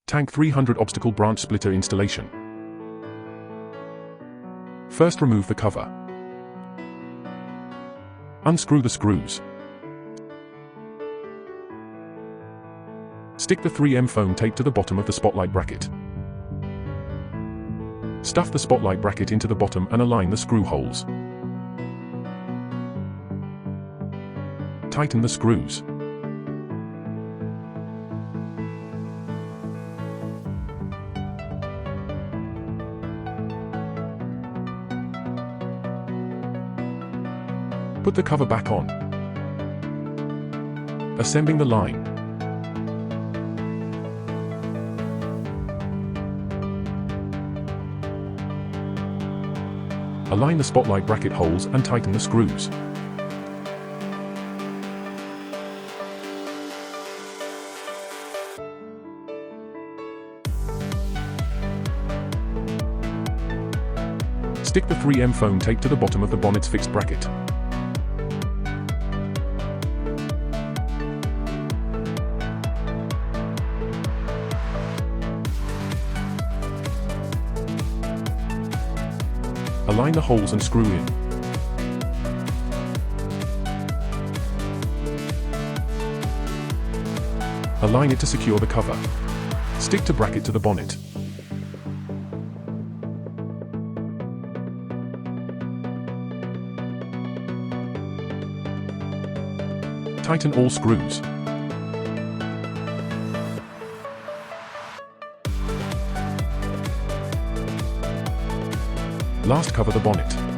Tank 300 obstacle branch splitter installation. First, remove the cover. Unscrew the screws. Stick the 3M foam tape to the bottom of the spotlight bracket. Stuff the spotlight bracket into the bottom and align the screw holes. Tighten the screws. Put the cover back on. Assembling the line. Align the spotlight bracket holes and tighten the screws. Stick the 3M foam tape to the bottom of the bonnet's fixed bracket. Align the holes and screw in. Align it to secure the cover. Stick to bracket to the bonnet. Tighten all screws. Last, cover the bonnet.